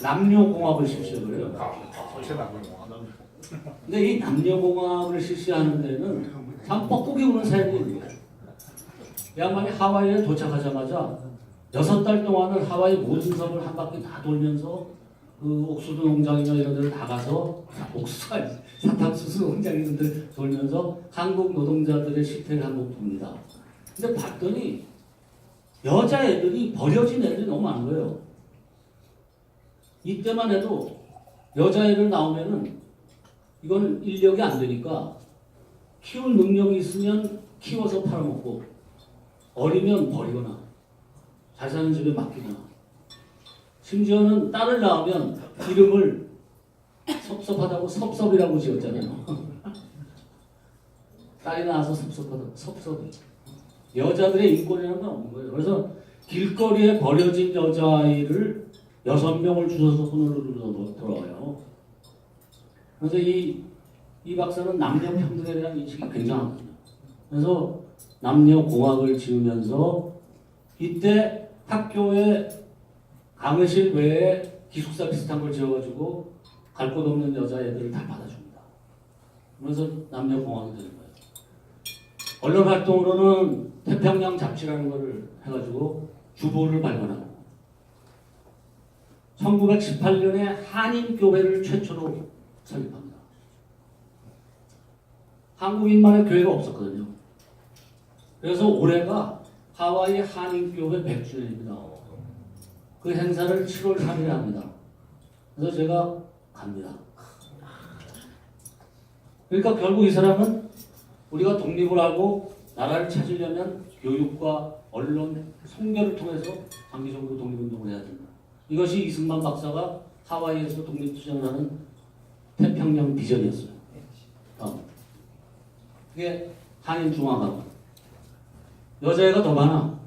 남녀공학을 실시를 해요. 근데 이 남녀공학을 실시하는 데는 참 뻐꾸기 우는 사연이 있는 거예요. 양반이 하와이에 도착하자마자 6달 동안을 하와이 모든 섬을 한 바퀴 다 돌면서 그 옥수수 농장이나 이런 데를 다 가서 옥수수 아니 사탕수수 농장 이런 데 돌면서 한국 노동자들의 실태를 한번 봅니다. 근데 봤더니 여자애들이 버려진 애들이 너무 많은 거예요. 이때만 해도 여자애들 나오면은 이건 인력이 안 되니까 키울 능력이 있으면 키워서 팔아먹고 어리면 버리거나 잘 사는 집에 맡기거나 심지어는 딸을 낳으면 이름을 섭섭하다고 섭섭이라고 지었잖아요. 딸이 나와서 섭섭하다고 섭섭이. 여자들의 인권이라는 건 없는 거예요. 그래서 길거리에 버려진 여자아이를 6명을 주워서 손으로 돌아와요. 그래서 이 박사는 남녀 평등에 대한 인식이 굉장하거든요. 그래서 남녀 공학을 지으면서 이때 학교에 강의실 외에 기숙사 비슷한 걸 지어가지고 갈 곳 없는 여자애들을 다 받아줍니다. 그래서 남녀 공학이 되는 거예요. 언론 활동으로는 태평양 잡지라는 거를 해가지고 주보를 발간하고 1918년에 한인교회를 최초로 설립합니다. 한국인만의 교회가 없었거든요. 그래서 올해가 하와이 한인교회 100주년입니다. 그 행사를 7월 3일에 합니다. 그래서 제가 갑니다. 그러니까 결국 이 사람은 우리가 독립을 하고 나라를 찾으려면 교육과 언론, 선교를 통해서 장기적으로 독립운동을 해야 된다. 이것이 이승만 박사가 하와이에서 독립투쟁을 하는 태평양 비전이었어요. 그게 한인중앙학원. 여자애가 더 많아.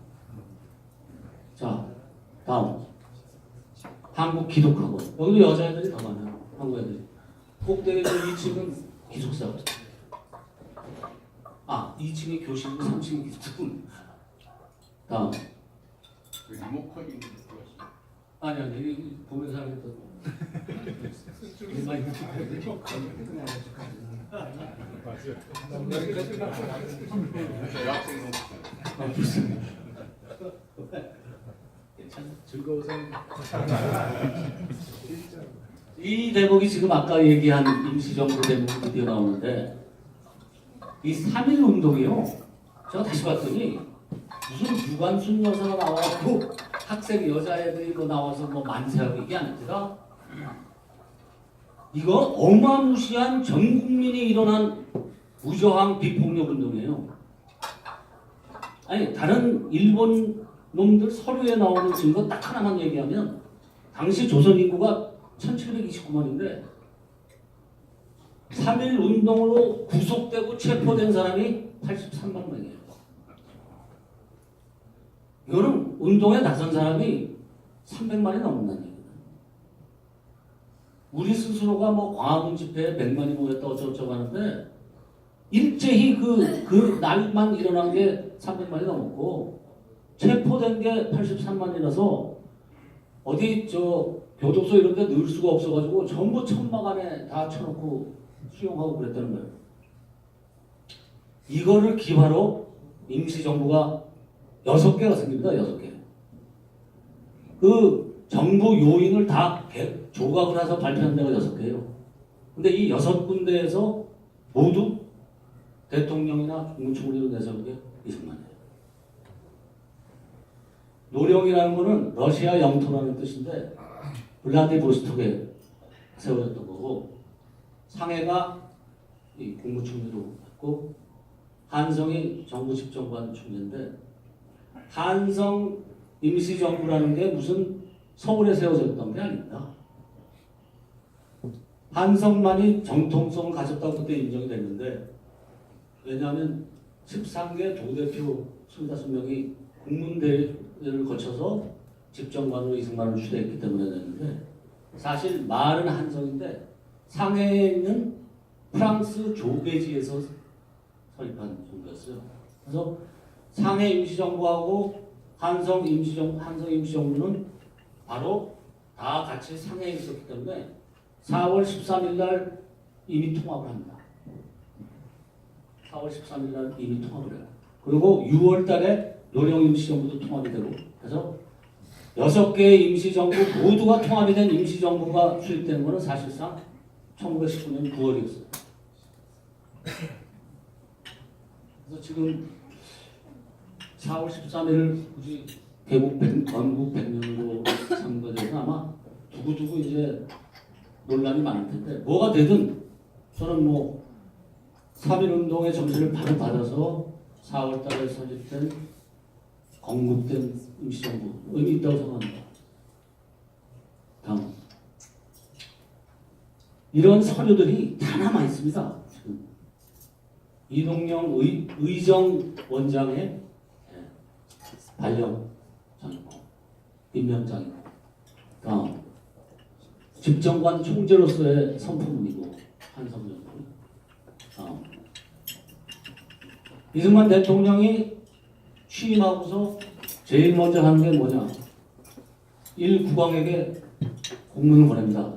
자, 다음. 한국기독학원. 여기도 여자애들이 더 많아요. 한국 애들이. 꼭대기에서 2층은 기숙사. 2층이 교실이고 3층이 기숙사. 다음. 리모컨이 아니, 보면서 하겠다. 즐거워서 이 대목이 지금 아까 얘기한 임시정부 대목이 드디어 나오는데 이 3.1 운동이요. 제가 다시 봤더니 무슨 유관순 여사가 나와갖고 학생 여자애들이 나와서 만세하고 이게 아니라 이거 어마무시한 전 국민이 일어난 무저항 비폭력 운동이에요. 아니 다른 일본 놈들 서류에 나오는 증거 딱 하나만 얘기하면 당시 조선 인구가 1729만인데 3.1 운동으로 구속되고 체포된 사람이 83만 명이에요. 이거는 운동에 나선 사람이 300만이 넘는다는 얘기예요. 우리 스스로가 광화문 집회에 100만이 모였다 어쩌고저쩌고 하는데 일제히 그 날만 일어난 게 300만이 넘었고 체포된 게 83만이라서 어디 교도소 이런 데 넣을 수가 없어가지고 전부 천막 안에 다 쳐놓고 수용하고 그랬다는 거예요. 이거를 기화로 임시정부가 6개가 생깁니다. 6개. 그 정부 요인을 다 조각을 해서 발표한 데가 6개예요. 근데 이 6군데에서 모두 대통령이나 국무총리로 내세운 게 이승만이에요. 노령이라는 거는 러시아 영토라는 뜻인데 블라디보스톡에 세워졌던 거고 상해가 이 국무총리로 했고 한성이 정부 집정관 총리인데 한성 임시정부라는 게 무슨 서울에 세워졌던 게 아닙니다. 한성만이 정통성을 가졌다고 그때 인정이 됐는데 왜냐하면 13개 도대표 25명이 국문대회를 거쳐서 집정관으로 이승만을 추대했기 때문에 됐는데 사실 말은 한성인데 상해에 있는 프랑스 조베지에서 설립한 정부였어요. 그래서 상해 임시정부하고 한성 임시정부는 바로 다 같이 상해에 있었기 때문에 4월 13일 날 이미 통합을 합니다. 4월 13일 날 이미 통합을 해요. 그리고 6월 달에 노령 임시정부도 통합이 되고 그래서 6개의 임시정부 모두가 통합이 된 임시정부가 수립되는 것은 사실상 1919년 9월이었어요. 그래서 지금 4월 13일을 굳이 건국 100년으로 삼는 것에 대해서 아마 두고두고 이제 논란이 많을 텐데 뭐가 되든 저는 뭐 3.1운동의 정신을 바로 받아서 4월 달에 설립된 건국된 임시정부 의미 있다고 생각합니다. 다음 이런 서류들이 다 남아 있습니다. 지금 이동영 의정 원장의 발령장이고 임명장이고 다음 집정관 총재로서의 선포문이고 한성정 다음 이승만 대통령이 취임하고서 제일 먼저 하는 게 뭐냐? 1국왕에게 공문을 보냅니다.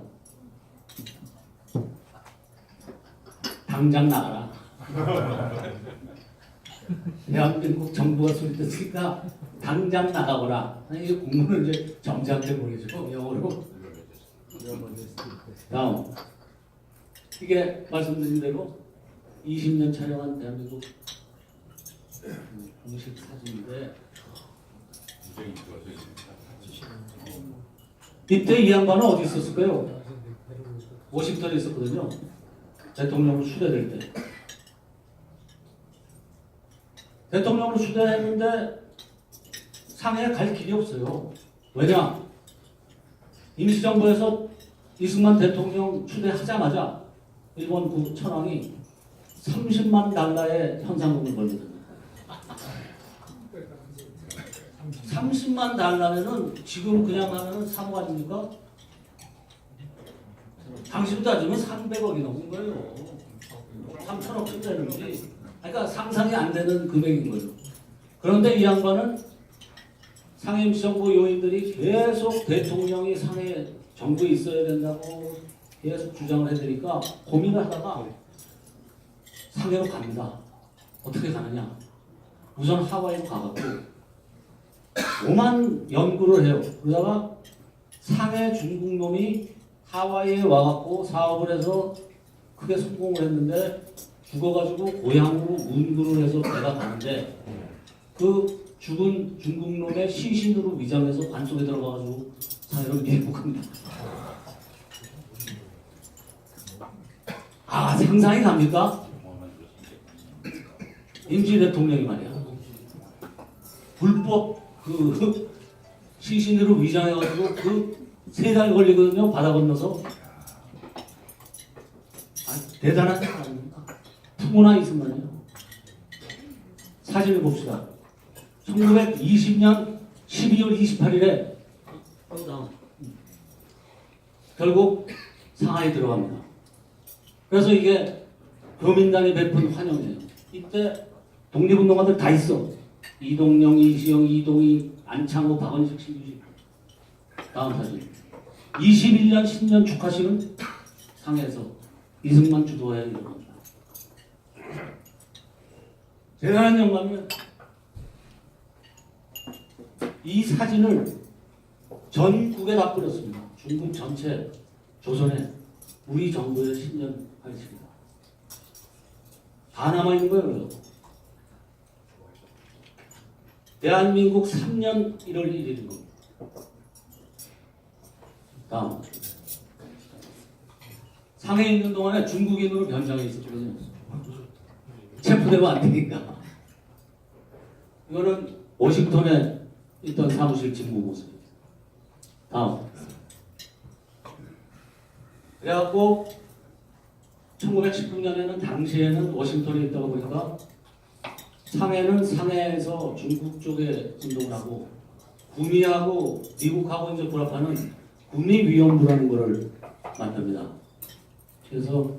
당장 나가라. 대한민국 정부가 수립됐으니까 당장 나가거라. 이 공문을 이제 점장한테 보내주고 영어로. 다음 이게 말씀드린 대로 20년 촬영한 대한민국 공식 사진인데 이때 이 양반은 어디 있었을까요? 워싱턴에 있었거든요. 대통령으로 추대될 때. 대통령으로 추대했는데 상해에 갈 길이 없어요. 왜냐? 임시정부에서 이승만 대통령 추대하자마자 일본 천황이 30만 달러의 현상금을 벌거든요. 30만 달러면은 지금 그냥 하면은 3억 아닙니까? 당시로 따지면 300억이 넘은 거예요. 3천억쯤 되는지. 그러니까 상상이 안 되는 금액인 거죠. 그런데 이 양반은 상해 임시정부 요인들이 계속 대통령이 상해 정부에 있어야 된다고 계속 주장을 해드니까 고민을 하다가 상해로 갑니다. 어떻게 가느냐? 우선 하와이로 가갖고 오만 연구를 해요. 그러다가 상해 중국놈이 하와이에 와갖고 사업을 해서 크게 성공을 했는데 죽어가지고 고향으로 운구를 해서 배가 가는데 그 죽은 중국놈의 시신으로 위장해서 관속에 들어가가지고 상해로 밀고 갑니다. 아 상상이 갑니까? 임시 대통령이 말이야. 불법 그 시신으로 위장해가지고 그 3달 걸리거든요. 바다 건너서. 아, 대단한 사람 아닙니까? 투구나 이승만이요. 사진을 봅시다. 1920년 12월 28일에 결국 상하이에 들어갑니다. 그래서 이게 교민단이 베푼 환영이에요. 이때 독립운동가들 다 있어. 이동영, 이시영, 이동희, 안창호, 박원식, 신규식. 다음 사진. 21년 신년 축하식은 상해에서 이승만 주도하에 이루어집니다. 대단한 영광이에요. 이 사진을 전국에 다 뿌렸습니다. 중국 전체 조선에 우리 정부의 신년 할식이다. 다 남아있는 거예요. 대한민국 3년 1월 1일인 겁니다. 다음 상해에 있는 동안에 중국인으로 변장해 있었거든요. 체포되면 안 되니까. 이거는 워싱턴에 있던 사무실 직무 모습입니다. 다음 그래갖고 1919년에는 당시에는 워싱턴에 있다가 보니까 상해는 상해에서 중국 쪽에 운동을 하고 구미하고 미국하고 이제 불합하는 구미위원부라는 거를 만듭니다. 그래서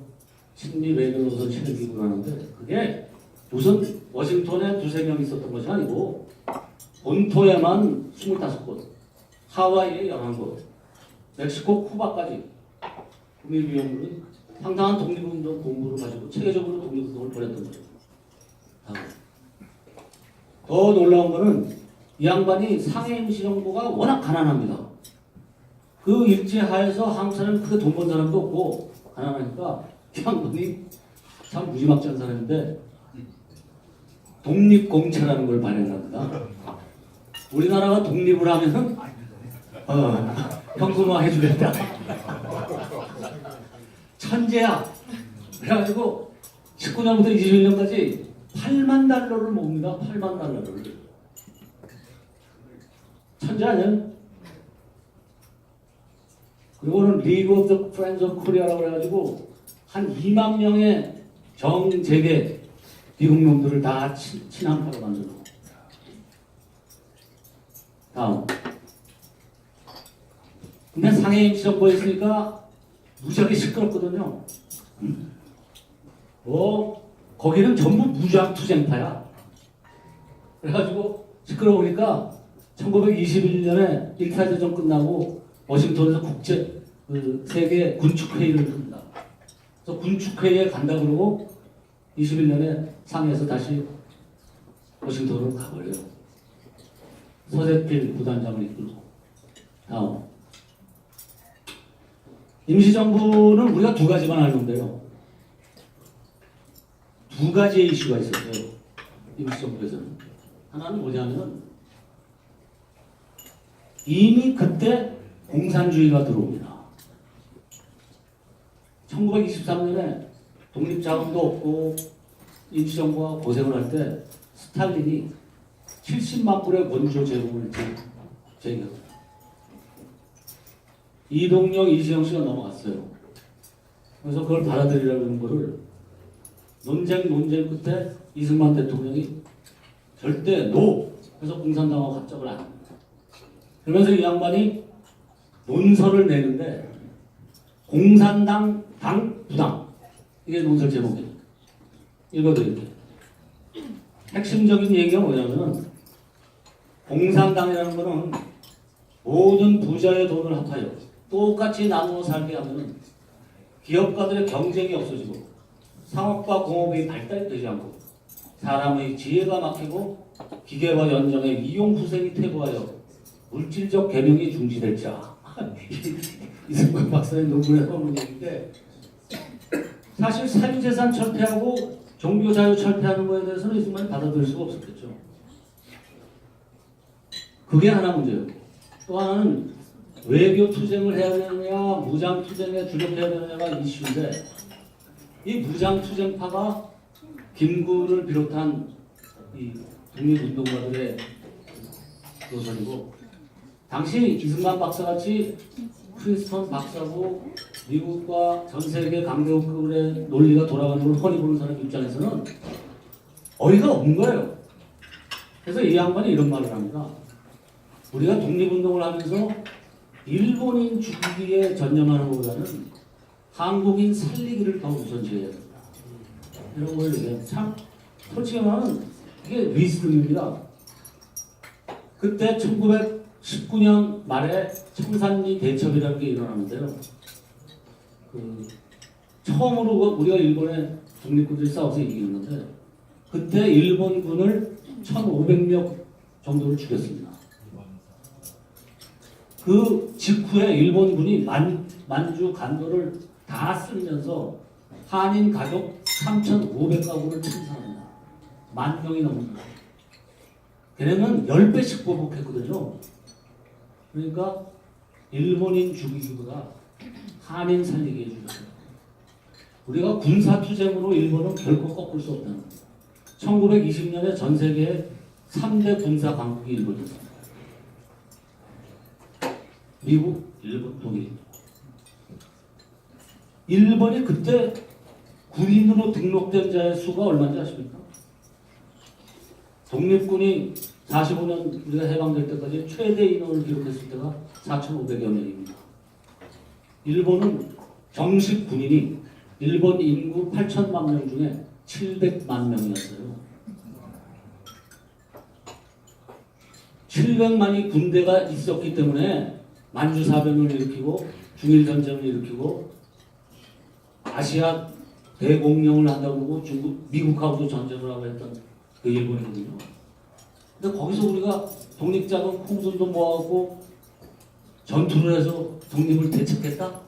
친미 외교노선 실기구를 하는데 그게 무슨 워싱턴에 2-3명 있었던 것이 아니고 본토에만 25곳, 하와이에 11곳, 멕시코 쿠바까지 독립위원들은 상당한 독립운동 공부를 가지고 체계적으로 독립운동을 벌였던 거죠. 더 놀라운 거는 이 양반이 상해 임시정부가 워낙 가난합니다. 그 일제하에서 한국 사람이 크게 돈 번 사람도 없고 가난하니까 이 양반이 참 무지막지한 사람인데 독립공채라는 걸 발행합니다. 우리나라가 독립을 하면은 현금화 해주겠다. 천재야. 그래가지고 19년부터 21년까지 8만 달러를 모읍니다. 8만 달러를. 천재 아니야? 그리고는 리그 오브 더 프렌즈 오브 코리아라고 해가지고 한 2만 명의 정재계 미국 놈들을 다 친한파로 만들고. 다음. 근데 상해 임시정부에 있으니까 무지하게 시끄럽거든요. 거기는 전부 무장투쟁파야. 그래가지고 시끄러우니까 1921년에 1차 대전 끝나고 워싱턴에서 세계 군축회의를 합니다. 그래서 군축회의에 간다 그러고 21년에 상해에서 다시 워싱턴으로 가버려요. 서대필 부단장을 이끌고. 다음. 임시정부는 우리가 두 가지만 알는데요. 두 가지의 이슈가 있었어요. 임시정부에서는. 하나는 뭐냐면 이미 그때 공산주의가 들어옵니다. 1923년에 독립자금도 없고 임시정부가 고생을 할 때 스탈린이 70만 불의 원조 제공을 제기합니다. 이동영, 이시영 씨가 넘어갔어요. 그래서 그걸 받아들이라는 거를 논쟁 끝에 이승만 대통령이 절대 노! 그래서 공산당하고 합작을 안 합니다. 그러면서 이 양반이 논설을 내는데 공산당, 당, 부당 이게 논설 제목이에요. 읽어드릴게요. 핵심적인 얘기가 뭐냐면 공산당이라는 거는 모든 부자의 돈을 합하여 똑같이 나누어 살게 하면 기업가들의 경쟁이 없어지고 상업과 공업이 발달이 되지 않고 사람의 지혜가 막히고 기계와 연정의 이용 후생이 퇴보하여 물질적 개명이 중지될 자. 이승만 박사의 논문에 나오는 얘기인데 사실 사유재산 철폐하고 종교자유 철폐하는 거에 대해서는 이승만이 받아들일 수가 없었겠죠. 그게 하나 문제예요. 또 하나는 외교 투쟁을 해야 되느냐 무장 투쟁에 주력해야 되느냐가 이슈인데 이 무장 투쟁파가 김구를 비롯한 이 독립운동가들의 노선이고 당시 이승만 박사같이 프린스턴 박사고 미국과 전 세계 강대국급의 논리가 돌아가는 걸 훤히 보는 사람 입장에서는 어이가 없는 거예요. 그래서 이 양반이 이런 말을 합니다. 우리가 독립운동을 하면서 일본인 죽이기에 전념하는 것보다는 한국인 살리기를 더 우선시해야 된다. 이런 걸 얘기해요. 참 솔직히 말하면 이게 리스크입니다. 그때 1919년 말에 청산리 대첩이라는 게 일어나는데요. 처음으로 우리가 일본의 독립군들이 싸워서 이기는데 그때 일본군을 1,500명 정도를 죽였습니다. 그 직후에 일본군이 만주 간도를 다 쓸면서 한인 가족 3,500가구를 참사합니다. 10,000명이 넘습니다. 걔네는 10배씩 보복했거든요. 그러니까 일본인 죽이기보다 한인 살리기 해주셨어요. 우리가 군사투쟁으로 일본은 결코 꺾을 수 없다는 겁니다. 1920년에 전 세계에 3대 군사 강국이 일본이었습니다. 미국, 일본, 독일. 일본이 그때 군인으로 등록된 자의 수가 얼마인지 아십니까? 독립군이 45년 우리가 해방될 때까지 최대 인원을 기록했을 때가 4,500여 명입니다. 일본은 정식 군인이 일본 인구 8천만 명 중에 700만 명이었어요. 700만이 군대가 있었기 때문에 만주사변을 일으키고 중일전쟁을 일으키고 아시아 대공령을 한다고 그러고 미국하고도 전쟁을 하고 했던 그 일본이거든요. 근데 거기서 우리가 독립자금 콩순도 모아갖고 전투를 해서 독립을 되찾겠다?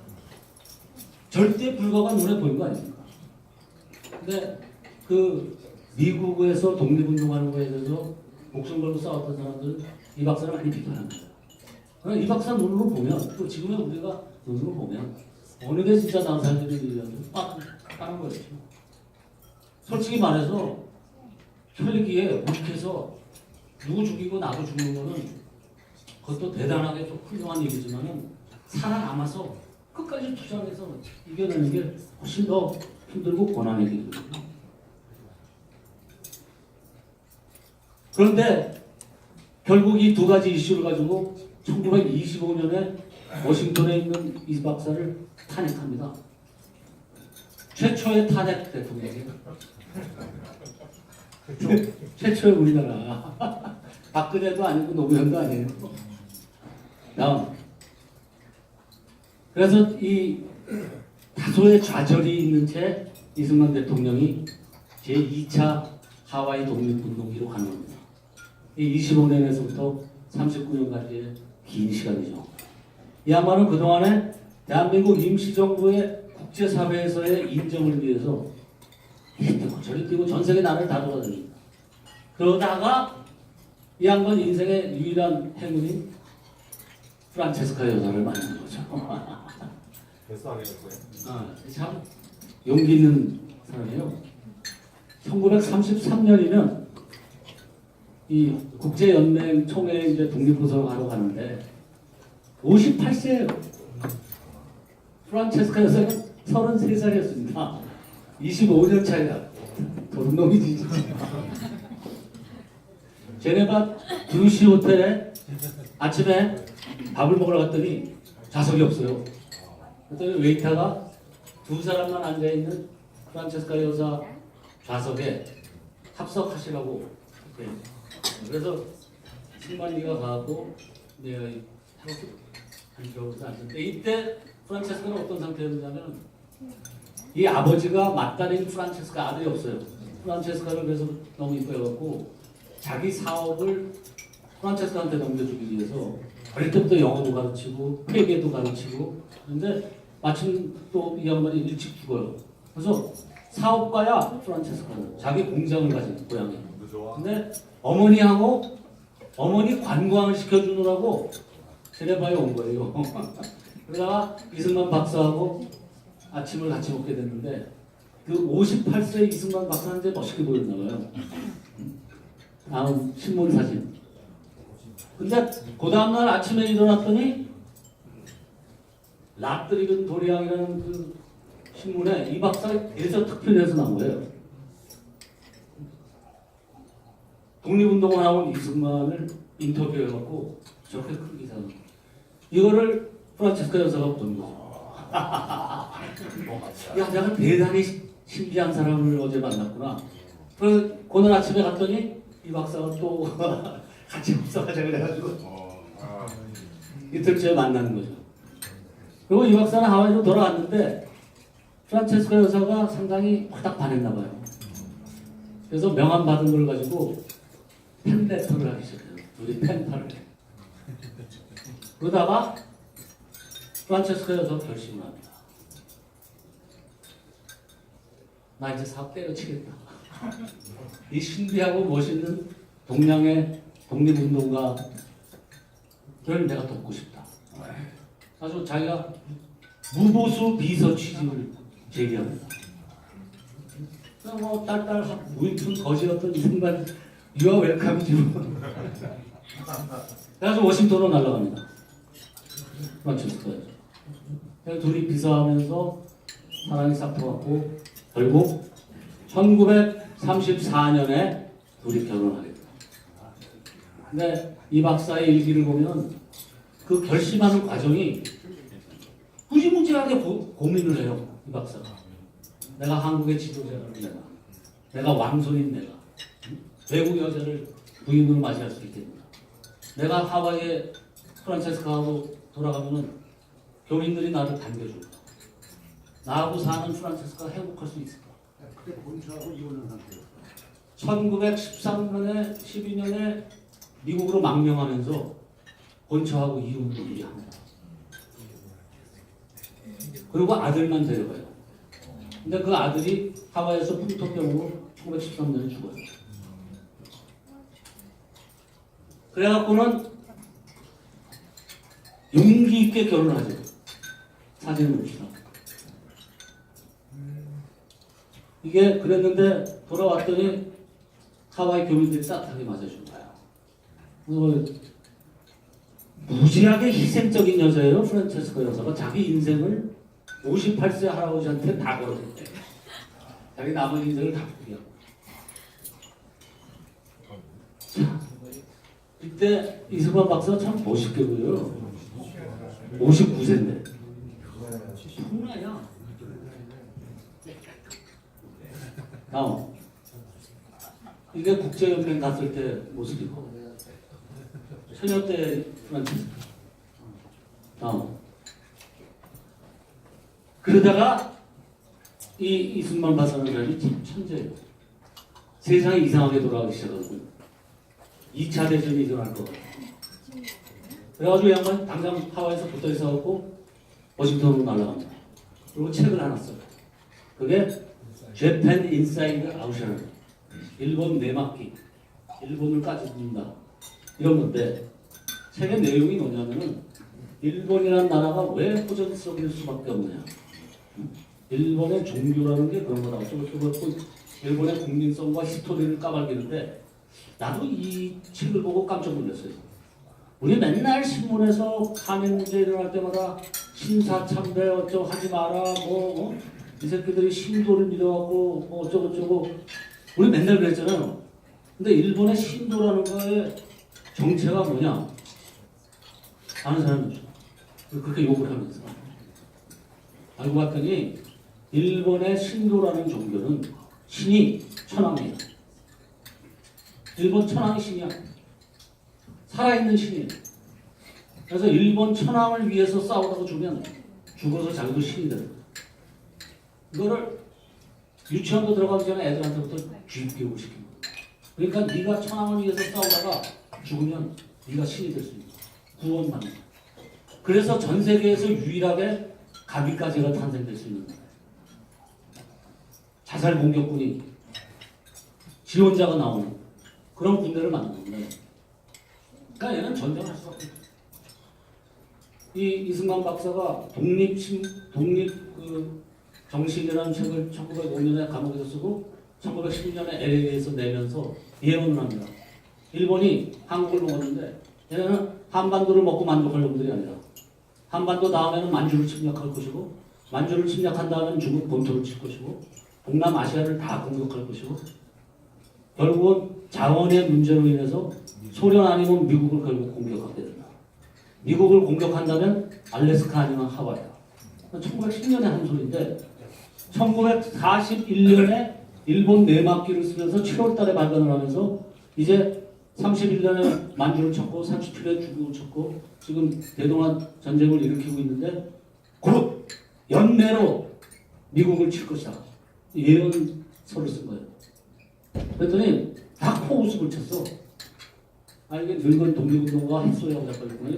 절대 불가가 눈에 보인 거 아닙니까? 근데 그 미국에서 독립운동하는 거에 대해서 목숨 걸고 싸웠던 사람들은 이 박사를 많이 비판합니다. 그러나 이 박사 눈으로 보면, 또 지금의 우리가 눈으로 보면 어느 게 진짜 남사들의 일이라는 빠는 거였죠. 솔직히 말해서 혈기에 욱해서 누구 죽이고 나도 죽는 거는 그것도 대단하게 좀 훌륭한 일이지만은 살아남아서 끝까지 투쟁해서 이겨내는 게 훨씬 더 힘들고 고난의 길이거든요. 그런데 결국 이 두 가지 이슈를 가지고 1925년에 워싱턴에 있는 이 박사를 탄핵합니다. 최초의 탄핵 대통령이에요. 최초의 우리나라. 박근혜도 아니고 노무현도 아니에요. 다음. 그래서 이 다소의 좌절이 있는 채 이승만 대통령이 제2차 하와이 독립운동기로 가는 겁니다. 이 25년에서부터 39년까지의 긴 시간이죠. 이 양반은 그동안에 대한민국 임시정부의 국제사회에서의 인정을 위해서 이 뛰고 저리 뛰고 전 세계 나라를 다 돌아다닙니다. 그러다가 이 양반 인생의 유일한 행운인 프란체스카 여사를 만난 거죠. 벌써 안 해줬어요? 참 용기 있는 사람이에요. 1933년이면 이 국제연맹 총회 이제 독립부서로 가러 가는데 58세예요. 프란체스카 여사가 33살이었습니다. 25년 차이다. 도둑놈이지 진짜. 제네바 드루시 호텔에 아침에 밥을 먹으러 갔더니 좌석이 없어요. 그랬더니 웨이터가 두 사람만 앉아있는 프란체스카 여사 좌석에 합석하시라고. 네. 그래서 승만이가 가고 내가 타고 앉아서 앉았는데 이때 프란체스카는 어떤 상태였냐면 이 아버지가 맏딸인 프란체스카 아들이 없어요. 프란체스카를 그래서 너무 이뻐해갖고 자기 사업을 프란체스카한테 넘겨주기 위해서 어릴 때부터 영어도 가르치고 회계도 가르치고 그런데 마침 또 이 양반이 일찍 죽어요. 그래서 사업가야 프란체스카는 자기 공장을 가진 고향에. 근데 어머니하고 어머니 관광을 시켜주느라고 제네바에 온 거예요. 그러다가 이승만 박사하고 아침을 같이 먹게 됐는데 그 58세 이승만 박사한테 멋있게 보였나 봐요. 다음 신문 사진. 근데 그 다음날 아침에 일어났더니 랍드리근 도리앙이라는 그 신문에 이 박사가 대서 특필해서 나온 거예요. 독립운동을 하고 이승만을 인터뷰해갖고 저렇게 큰 기사를. 이거를 프란체스카 여사가 본 거죠. 야, 내가 대단히 신비한 사람을 어제 만났구나. 그래서 그날 아침에 갔더니 이 박사가 또 같이 합석하자 그래가지고 이틀째 만나는 거죠. 그리고 이 박사는 하와이로 돌아왔는데 프란체스카 여사가 상당히 확 반했나 봐요. 그래서 명함 받은 걸 가지고 팬레터를 하기 시작해요. 둘이 팬파를 해. 그러다가 프란체스카 여사가 결심을 합니다. 나 이제 사업 때려치겠다. 이 신비하고 멋있는 동양의 독립운동가를 내가 돕고 싶다. 아주 자기가 무보수 비서 취직을 제기합니다. 뭐 딸딸 무익푼 거지였던 이승만 유아 웰컴이지. 그래서 워싱턴으로 날아갑니다. 프란체스카에서. 둘이 비서하면서 사랑이 싹 터갖고 결국 1934년에 둘이 결혼하게 됩니다. 근데 이 박사의 일기를 보면 그 결심하는 과정이 무지무지하게 고민을 해요. 이 박사가. 내가 한국의 지도자를 내가 왕손인 내가 외국 여자를 부인으로 맞이할 수 있겠구나. 내가 하와이에 프란체스카하고 돌아가면은 교민들이 나를 반겨줄까? 나하고 사는 프란체스카가 행복할 수 있을까? 그때 본처하고 이혼한 상태였어. 1913년에 12년에 미국으로 망명하면서 본처하고 이혼을 합니다. 그리고 아들만 데려가요. 근데 그 아들이 하와이에서 풍토병으로 1913년에 죽어요. 그래갖고는 용기 있게 결혼하죠. 사진을 봅시다. 이게 그랬는데 돌아왔더니 하와이 교민들이 따뜻하게 맞아준 거예요. 무지하게 희생적인 여자예요. 프란체스카 여사가 자기 인생을 58세 할아버지한테 다 걸어줬대. 자기 남은 인생을 다 포기하고. 자, 이때 이승만 박사가 참 멋있게 보여요. 59세인데. 정말이야. 다음. 이게 국제연맹 갔을 때 모습이고. 처녀 때 프란체스카. 다음. 그러다가 이 이승만 박사는 사람이 참 천재예요. 세상이 이상하게 돌아가기 시작하거든요. 2차 대전이 일어날 것 같아요. 그래가지고 이 양반 당장 하와이에서 붙어 있어갖고 워싱턴으로 날아갑니다. 그리고 책을 하나 써요. 그게 Japan Inside Out이라는 일본 내막기, 일본을 까짓는다 이런 건데 책의 내용이 뭐냐면은 일본이라는 나라가 왜 호전적일 수밖에 없느냐. 일본의 종교라는 게 그런 거라고 또 일본의 국민성과 히스토리를 까발기는데 나도 이 책을 보고 깜짝 놀랐어요. 우리 맨날 신문에서 가면 문제 일어날 때마다 신사참배 어쩌고 하지 마라 이 새끼들이 신도를 믿어갖고 어쩌고저쩌고 우리 맨날 그랬잖아요. 근데 일본의 신도라는 거의 정체가 뭐냐 아는 사람이 없죠. 그렇게 욕을 하면서 알고 봤더니 일본의 신도라는 종교는 신이 천황이에요. 일본 천황이 신이야. 살아있는 신이에요. 그래서 일본 천황을 위해서 싸우다가 죽으면 죽어서 자기도 신이 되는 거예요. 이거를 유치원도 들어가기 전에 애들한테부터 주입 교육을 시키는 거예요. 그러니까 네가 천황을 위해서 싸우다가 죽으면 네가 신이 될 수 있는 거예요. 구원받는 거예요. 그래서 전 세계에서 유일하게 가비까지가 탄생될 수 있는 거예요. 자살 공격군이 지원자가 나오는 그런 군대를 만드는 거예요. 그러니까 얘는 전쟁할 수밖에 없어요. 이 이승만 박사가 독립 정신이라는 책을 1905년에 감옥에서 쓰고 1910년에 LA에서 내면서 예언을 합니다. 일본이 한국을 먹었는데 얘네는 한반도를 먹고 만족할 놈들이 아니라 한반도 다음에는 만주를 침략할 것이고 만주를 침략한 다음에는 중국 본토를 칠 것이고 동남아시아를 다 공격할 것이고 결국은 자원의 문제로 인해서 소련 아니면 미국을 결국 공격하게 된다. 미국을 공격한다면 알래스카 아니면 하와이다. 1910년에 한 소리인데 1941년에 일본 내막기를 쓰면서 7월 달에 발간을 하면서 이제 31년에 만주를 쳤고 37년에 중국을 쳤고 지금 대동아 전쟁을 일으키고 있는데 곧 연내로 미국을 칠 것이다. 예언서를 쓴 거예요. 그랬더니 다 코웃음을 쳤어. 이게 늙은 독립운동가 햇소리하고 작가였구나.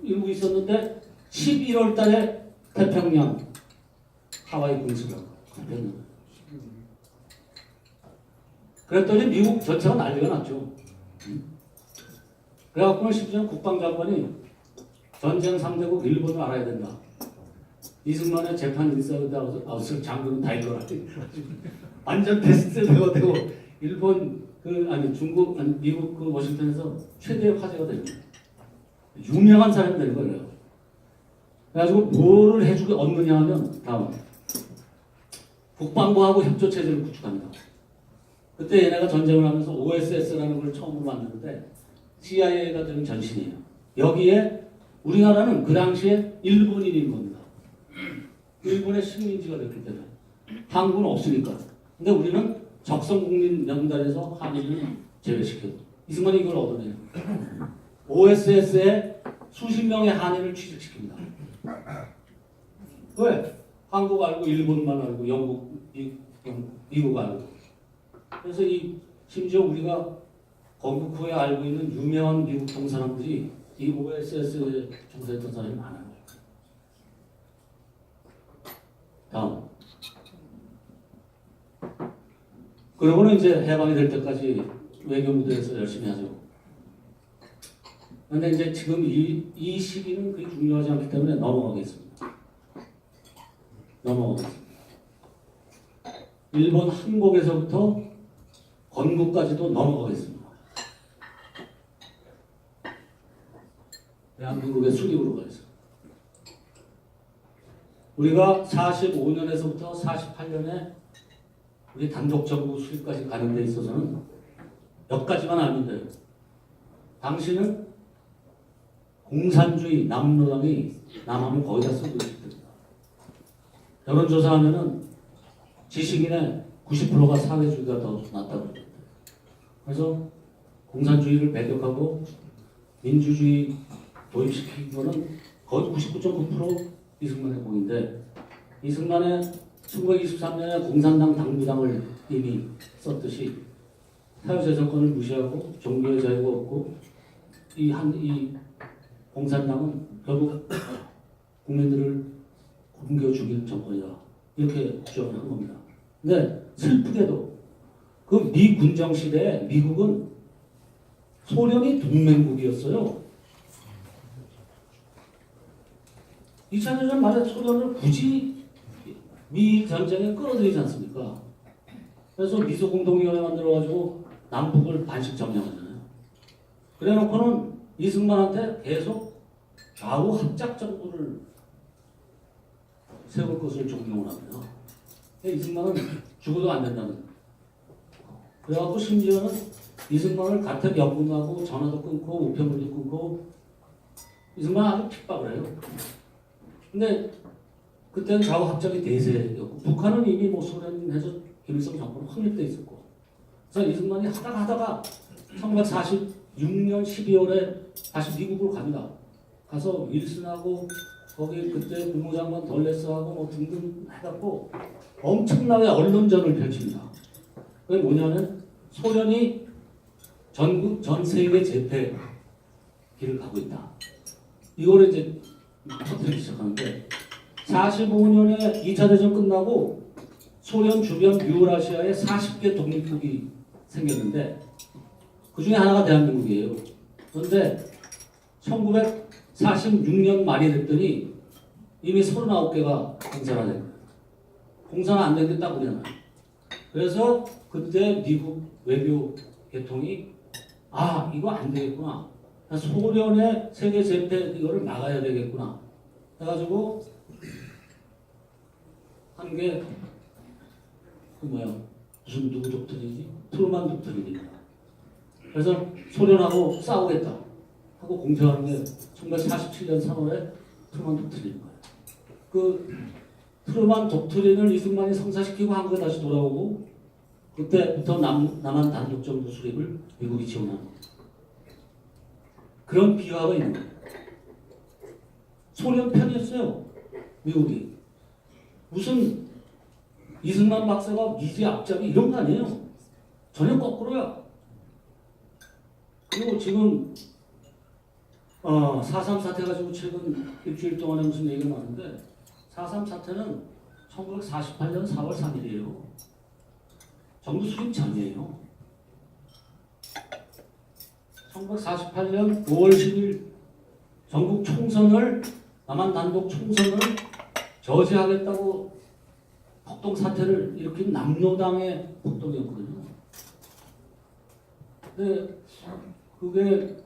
이러고 있었는데 11월 달에 태평양 하와이 공습을 했는 거예요. 그랬더니 미국 전체가 난리가 났죠. 그래갖고는 심지어 국방장관이 전쟁 상대국 일본을 알아야 된다. 이승만의 재판 인사이드 아웃을 장군은 다 읽어라. 완전 베스트셀러가 되고 일본 중국 미국 워싱턴에서 최대의 화제가 되는 거예요. 유명한 사람이 되는 거예요. 그래가지고 뭐를 해주게 얻느냐 하면 다음 국방부하고 협조 체제를 구축합니다. 그때 얘네가 전쟁을 하면서 OSS라는 걸 처음으로 만드는데 CIA가 되는 전신이에요. 여기에 우리나라는 그 당시에 일본인인 겁니다. 일본의 식민지가 됐기 때문에 한국은 없으니까. 근데 우리는 적성국민 명단에서 한인을 제외시켜요. 이승만이 이걸 얻어내요. OSS에 수십 명의 한인을 취직시킵니다. 왜? 한국 알고 일본만 알고 영국, 미국 알고. 그래서 심지어 우리가 건국 후에 알고 있는 유명한 미국 동사람들이 이 OSS에 종사했던 사람이 많아요. 다음. 그러고는 이제 해방이 될 때까지 외교 무대에서 열심히 하죠. 그런데 이제 지금 이 시기는 그리 중요하지 않기 때문에 넘어가겠습니다. 일본 한국에서부터 건국까지도 넘어가겠습니다. 대한민국의 수립으로 가겠습니다. 우리가 45년에서부터 48년에 우리 단독정부 수립까지 가는 데 있어서는 몇 가지만 알면 돼요. 당신은 공산주의 남로당이 남한을 거의 다 쓰고 있을 겁니다. 여론조사하면은 지식인의 90%가 사회주의가 더 낫다고 합니다. 그래서 공산주의를 배격하고 민주주의 도입시킨 거는 거의 99.9% 이승만의 공인데, 이승만의 1923년에 공산당 당부당을 이미 썼듯이 사유재산권을 무시하고 종교의 자유가 없고 이 공산당은 결국 국민들을 굶겨 죽일 정권이다, 이렇게 주장을 한 겁니다. 근데 슬프게도 그 미군정 시대에 미국은 소련이 동맹국이었어요. 2차 대전 말에 소련을 굳이 미 전쟁에 끌어들이지 않습니까? 그래서 미소 공동위원회 만들어가지고 남북을 반씩 점령하잖아요. 그래놓고는 이승만한테 계속 좌우 합작 정부를 세울 것을 종용을 합니다. 이승만은 죽어도 안 된다는. 그래갖고 심지어는 이승만을 가택 연금하고 전화도 끊고 우편물도 끊고 이승만 아주 핍박을 해요. 근데 그때는 좌우 합작이 대세였고 북한은 이미 뭐 소련에서 김일성 정권은 확립돼 있었고, 그래서 이승만이 하다가 1946년 12월에 다시 미국으로 갑니다. 가서 윌슨하고 거기 그때 국무장관 덜레스하고 뭐 등등 해갖고 엄청나게 언론전을 펼칩니다. 그게 뭐냐면 소련이 전 세계 재패 길을 가고 있다. 이거를 이제 터뜨리기 시작하는데, 45년에 2차 대전 끝나고 소련 주변 유라시아에 40개 독립국이 생겼는데 그 중에 하나가 대한민국이에요. 그런데 1946년 말이 됐더니 이미 39개가 공산화된 거예요. 공산화 안 된 게 딱 우리나라. 그래서 그때 미국 외교 계통이 이거 안 되겠구나. 소련의 세계 재패 이거를 막아야 되겠구나. 해가지고 한 게 무슨 누구 독트린이지? 트루만 독트린입니다. 그래서 소련하고 싸우겠다 하고 공표하는 게 1947년 3월에 트루만 독트린인 거예요. 그 트루만 독트린을 이승만이 성사시키고 한국에 다시 돌아오고 그때부터 남한 단독정부 수립을 미국이 지원하는 거예요. 그런 비화가 있는 거예요. 소련 편이었어요, 미국이. 무슨 이승만 박사가 미지 앞잡이 이런 거 아니에요. 전혀 거꾸로야. 그리고 지금 4.3 사태 가지고 최근 일주일 동안에 무슨 얘기가 나왔는데, 4.3 사태는 1948년 4월 3일이에요. 정부 수립 전이에요. 1948년 5월 10일 전국 총선을, 남한 단독 총선을 저지하겠다고 폭동 사태를 일으킨 남로당의 폭동이었거든요. 근데 그게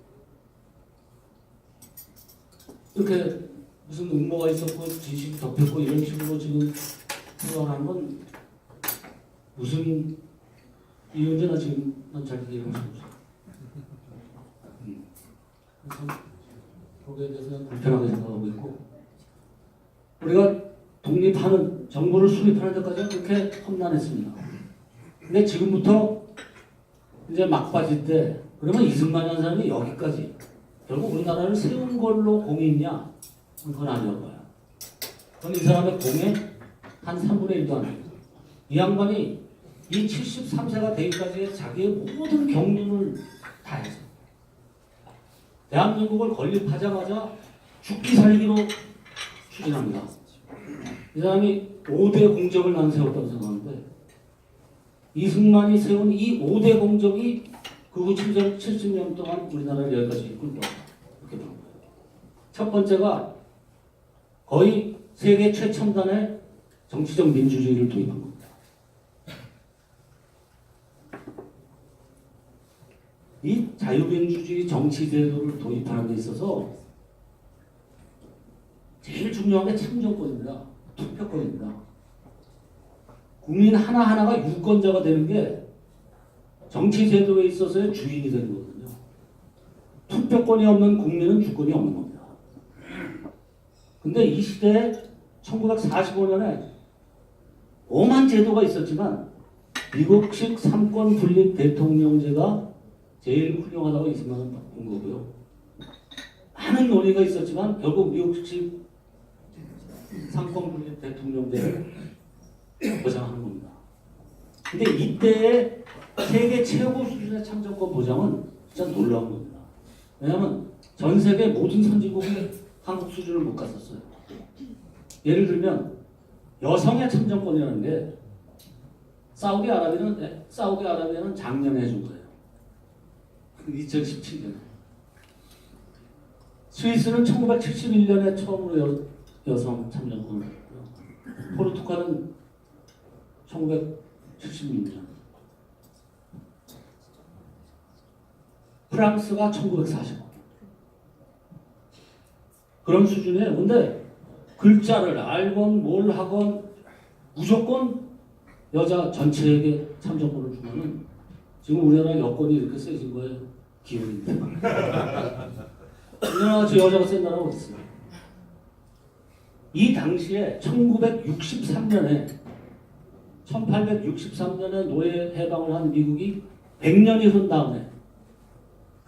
이렇게 무슨 음모가 있었고 지식이 덮였고 이런 식으로 지금 생각하는 건 무슨 이유인지나 지금 난 잘 이해할 수 없어요. 그래서 거기에 대해서는 불편하게 생각하고 있고, 우리가 독립하는, 정부를 수립하는 데까지 그렇게 험난했습니다. 근데 지금부터 이제 막바지 때, 그러면 이승만이라는 사람이 여기까지 결국 우리나라를 세운 걸로 공이 있냐? 그건 아니라고 봐요. 그건 이 사람의 공의 한 3분의 1도 안 돼요. 이 양반이 이 73세가 되기까지의 자기의 모든 경륜을 다해서 대한민국을 건립하자마자 죽기 살기로 추진합니다. 이 사람이 5대 공적을 난 세웠다고 생각하는데 이승만이 세운 이 5대 공적이 그 후 70년 동안 우리나라를 여기까지 이끌고 왔다. 이렇게 보는 거예요. 첫 번째가 거의 세계 최첨단의 정치적 민주주의를 도입한 겁니다. 이 자유민주주의 정치제도를 도입하는 데 있어서 제일 중요한 게 참정권입니다. 투표권입니다. 국민 하나하나가 유권자가 되는 게 정치제도에 있어서의 주인이 되는 거거든요. 투표권이 없는 국민은 주권이 없는 겁니다. 근데 이 시대에 1945년에 오만 제도가 있었지만 미국식 삼권 분립 대통령제가 제일 훌륭하다고 이승만은 본 거고요. 많은 논의가 있었지만 결국 미국식 삼권 분립 대통령제를 보장하는 겁니다. 근데 이때의 세계 최고 수준의 참정권 보장은 진짜 놀라운 겁니다. 왜냐하면 전 세계 모든 선진국이 한국 수준을 못 갔었어요. 예를 들면 여성의 참정권이라는 게 사우디아라비아는 작년에 해준 거예요. 2017년에. 스위스는 1971년에 처음으로 여성 참정권을 했고요. 포르투갈은 1976년. 프랑스가 1945년. 그런 수준이에요. 근데 글자를 알건 뭘 하건 무조건 여자 전체에게 참정권을 주면은 지금 우리나라 여건이 이렇게 세진 거예요. 기운인데. 우리나라가 저 여자가 센 나라가 어디 있어요? 이 당시에 1863년에 노예 해방을 한 미국이 100년이 흐른 다음에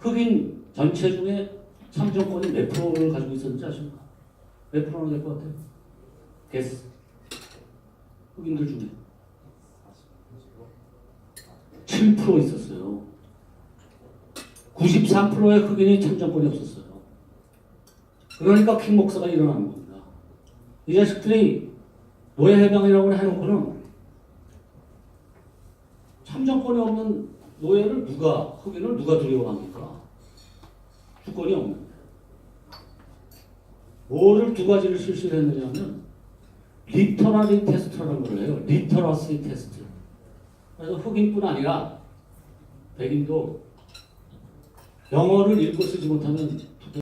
흑인 전체 중에 참정권이 몇 프로를 가지고 있었는지 아십니까? 몇 프로나 될 것 같아요? 게스. 흑인들 중에 7% 있었어요. 93%의 흑인이 참정권이 없었어요. 그러니까 킹 목사가 일어나는 겁니다. 이 자식들이 노예 해방이라고 해놓고는 참정권이 없는 노예를 흑인을 누가 두려워합니까? 주권이 없는데. 뭐를 두 가지를 실시를 했느냐면 리터러리 테스트라는 걸 해요. 리터러시 테스트. 그래서 흑인뿐 아니라 백인도 영어를 읽고 쓰지 못하면